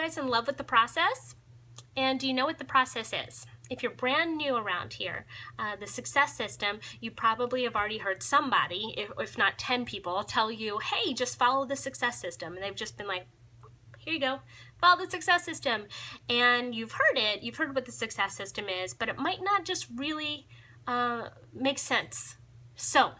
guys in love with the process? And do you know what the process is? If you're brand new around here, the success system, you probably have already heard somebody, if not 10 people, tell you, hey, just follow the success system. And they've just been like, here you go, follow the success system. And you've heard what the success system is, but it might not just really make sense. So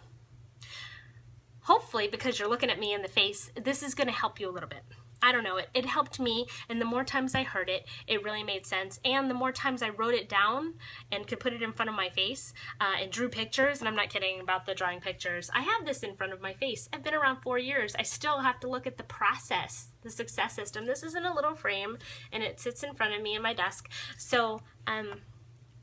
hopefully, because you're looking at me in the face, this is going to help you a little bit. I don't know, it helped me, and the more times I heard it, it really made sense, and the more times I wrote it down and could put it in front of my face and drew pictures, and I'm not kidding about the drawing pictures. I have this in front of my face. I've been around 4 years. I still have to look at the process, the success system. This is in a little frame, and it sits in front of me in my desk. So,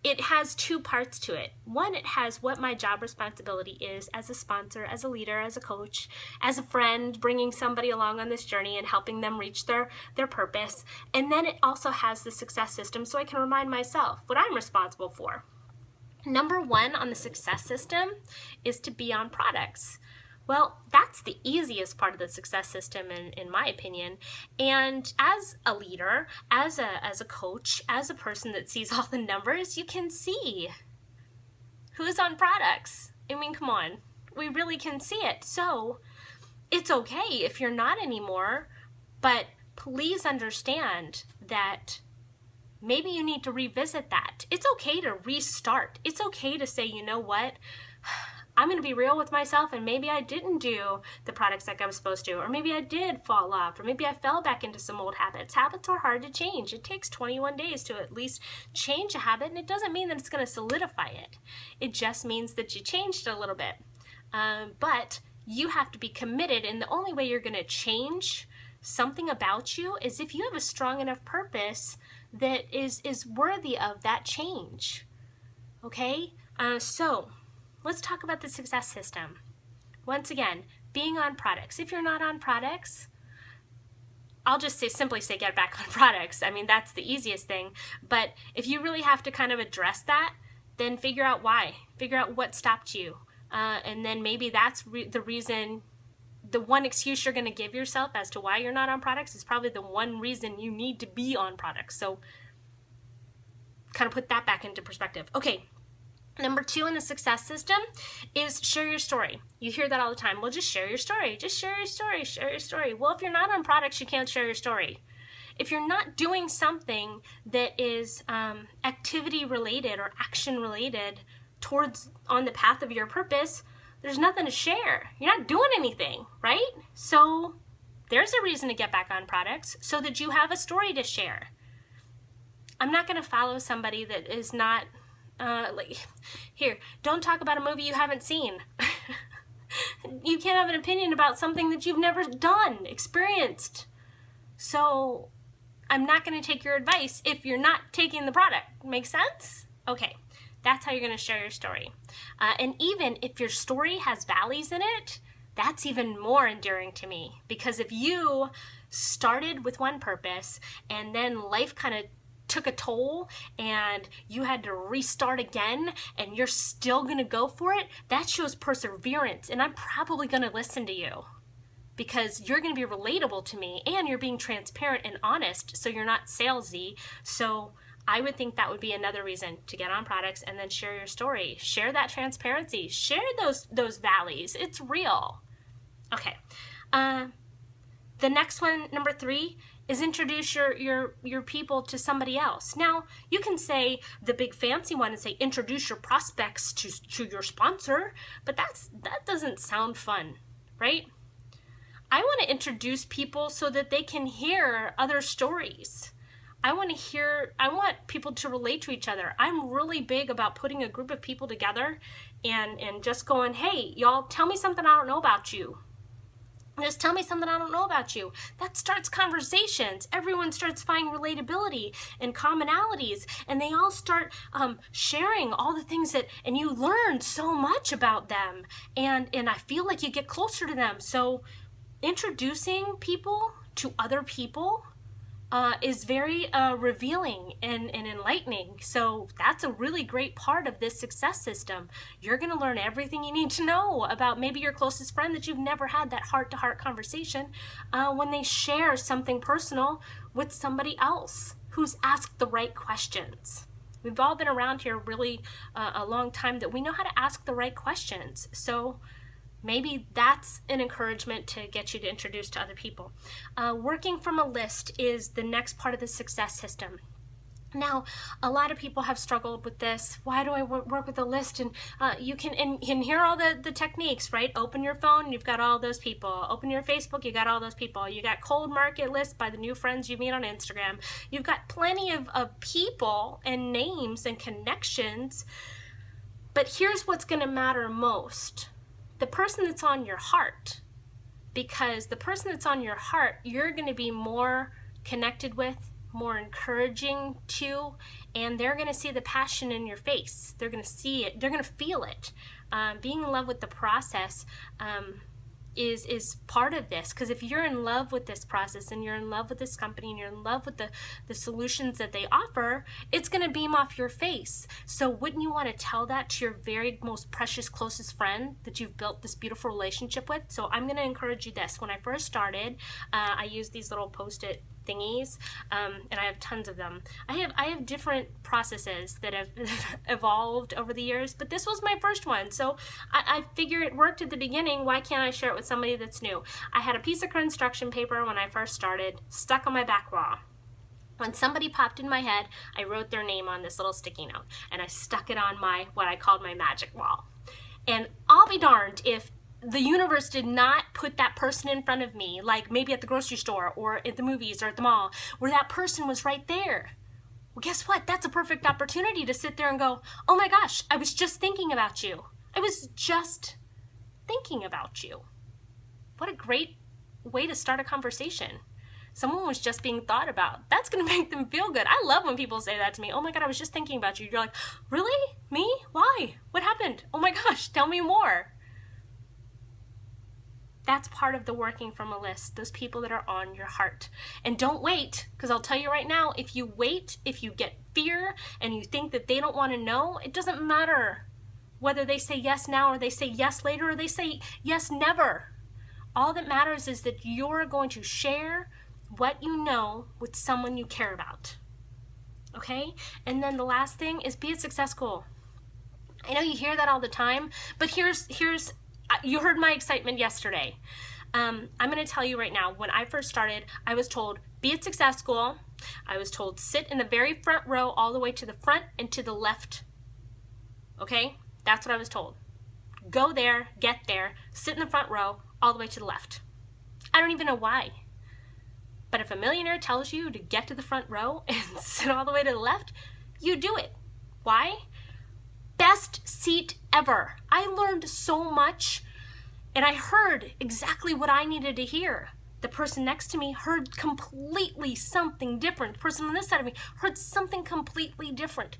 it has two parts to it. One, it has what my job responsibility is as a sponsor, as a leader, as a coach, as a friend, bringing somebody along on this journey and helping them reach their purpose. And then it also has the success system, so I can remind myself what I'm responsible for. Number one on the success system is to be on products. Well, that's the easiest part of the success system in my opinion. And as a leader, as a coach, as a person that sees all the numbers, you can see who's on products. I mean, come on, we really can see it. So it's okay if you're not anymore, but please understand that maybe you need to revisit that. It's okay to restart. It's okay to say, you know what? I'm going to be real with myself, and maybe I didn't do the products like I was supposed to, or maybe I did fall off, or maybe I fell back into some old habits. Habits are hard to change. It takes 21 days to at least change a habit, and it doesn't mean that it's going to solidify it. It just means that you changed it a little bit. But you have to be committed, and the only way you're going to change something about you is if you have a strong enough purpose that is worthy of that change. Okay? So let's talk about the success system. Once again, being on products. If you're not on products, I'll just simply say get back on products. I mean, that's the easiest thing. But if you really have to kind of address that, then figure out why. Figure out what stopped you. And then maybe that's the reason, the one excuse you're going to give yourself as to why you're not on products is probably the one reason you need to be on products. So kind of put that back into perspective. Okay. Number two in the success system is share your story. You hear that all the time. Well, just share your story. Just share your story. Share your story. Well, if you're not on products, you can't share your story. If you're not doing something that is activity related or action related towards on the path of your purpose, there's nothing to share. You're not doing anything, right? So there's a reason to get back on products so that you have a story to share. I'm not going to follow somebody that is not here, don't talk about a movie you haven't seen. You can't have an opinion about something that you've never done, experienced. So I'm not going to take your advice if you're not taking the product. Make sense? Okay, that's how you're going to share your story. And even if your story has valleys in it, that's even more endearing to me. Because if you started with one purpose and then life kind of took a toll and you had to restart again and you're still going to go for it, that shows perseverance, and I'm probably going to listen to you because you're going to be relatable to me and you're being transparent and honest, so you're not salesy. So I would think that would be another reason to get on products and then share your story. Share that transparency. Share those valleys. It's real. Okay. The next one, number three, is introduce your people to somebody else. Now, you can say the big fancy one and say introduce your prospects to your sponsor, but that doesn't sound fun, right? I want to introduce people so that they can hear other stories. I want people to relate to each other. I'm really big about putting a group of people together and just going, hey, y'all, tell me something I don't know about you. Just tell me something I don't know about you. That starts conversations. Everyone starts finding relatability and commonalities, and they all start sharing all the things and you learn so much about them, and I feel like you get closer to them. So introducing people to other people is very revealing and enlightening. So that's a really great part of this success system. You're going to learn everything you need to know about maybe your closest friend that you've never had that heart-to-heart conversation when they share something personal with somebody else who's asked the right questions. We've all been around here really a long time that we know how to ask the right questions. So maybe that's an encouragement to get you to introduce to other people. Working from a list is the next part of the success system. Now, a lot of people have struggled with this. Why do I work with a list? And you can hear all the techniques, right? Open your phone, you've got all those people. Open your Facebook, you got all those people. You got cold market lists by the new friends you meet on Instagram. You've got plenty of people and names and connections. But here's what's going to matter most. The person that's on your heart. Because the person that's on your heart, you're going to be more connected with, more encouraging to, and they're going to see the passion in your face. They're going to see it. They're going to feel it. Being in love with the process is part of this, because if you're in love with this process and you're in love with this company and you're in love with the solutions that they offer, it's going to beam off your face. So wouldn't you want to tell that to your very most precious, closest friend that you've built this beautiful relationship with? So I'm going to encourage you this. When I first started, I used these little Post-it thingies, and I have tons of them. I have different processes that have evolved over the years, but this was my first one. So I figure it worked at the beginning. Why can't I share it with somebody that's new? I had a piece of construction paper when I first started, stuck on my back wall. When somebody popped in my head, I wrote their name on this little sticky note, and I stuck it on my, what I called my magic wall. And I'll be darned if the universe did not put that person in front of me, like maybe at the grocery store or at the movies or at the mall, where that person was right there. Well, guess what? That's a perfect opportunity to sit there and go, oh my gosh, I was just thinking about you. I was just thinking about you. What a great way to start a conversation. Someone was just being thought about. That's going to make them feel good. I love when people say that to me. Oh my God, I was just thinking about you. You're like, really? Me? Why? What happened? Oh my gosh, tell me more. That's part of the working from a list, those people that are on your heart. And don't wait, because I'll tell you right now, if you wait, if you get fear and you think that they don't want to know, it doesn't matter whether they say yes now or they say yes later or they say yes never. All that matters is that you're going to share what you know with someone you care about. Okay? And then the last thing is be a success goal. I know you hear that all the time, but here's you heard my excitement yesterday. I'm going to tell you right now, when I first started, I was told, be a success goal. I was told, sit in the very front row all the way to the front and to the left. Okay? That's what I was told. Go there, get there, sit in the front row all the way to the left. I don't even know why. But if a millionaire tells you to get to the front row and sit all the way to the left, you do it. Why? Best seat ever. I learned so much, and I heard exactly what I needed to hear. The person next to me heard completely something different. The person on this side of me heard something completely different.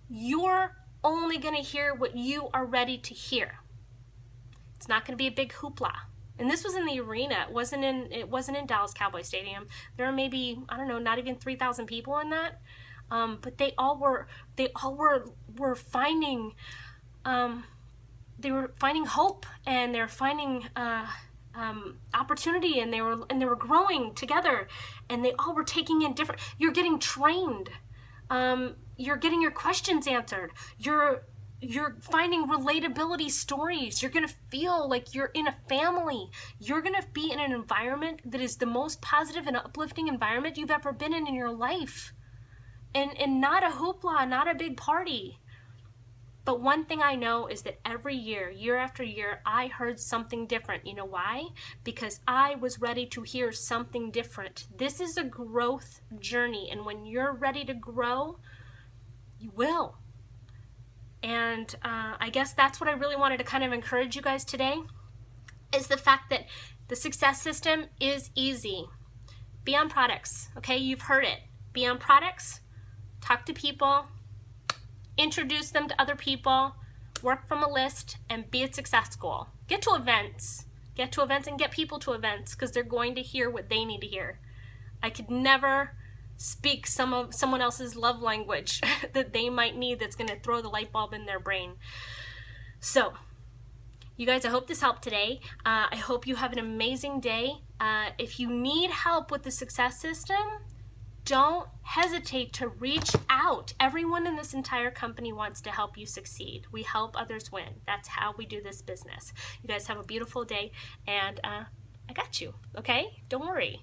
You're only going to hear what you are ready to hear. It's not going to be a big hoopla. And this was in the arena. It wasn't in Dallas Cowboy Stadium. There were maybe, I don't know, not even 3,000 people in that. But they all were finding, they were finding hope, and they were finding opportunity, and they were growing together, and they all were taking in different. You're getting trained. You're getting your questions answered. You're finding relatability stories. You're gonna feel like you're in a family. You're gonna be in an environment that is the most positive and uplifting environment you've ever been in your life. And not a hoopla, not a big party. But one thing I know is that every year, year after year, I heard something different. You know why? Because I was ready to hear something different. This is a growth journey, and when you're ready to grow, you will. And I guess that's what I really wanted to kind of encourage you guys today, is the fact that the success system is easy. Be on products, okay? You've heard it. Be on products. Talk to people, introduce them to other people, work from a list, and be a success goal. Get to events and get people to events, because they're going to hear what they need to hear. I could never speak someone else's love language that they might need, that's going to throw the light bulb in their brain. So you guys, I hope this helped today. I hope you have an amazing day. If you need help with the success system, don't hesitate to reach out. Everyone in this entire company wants to help you succeed. We help others win. That's how we do this business. You guys have a beautiful day, and I got you, okay? Don't worry.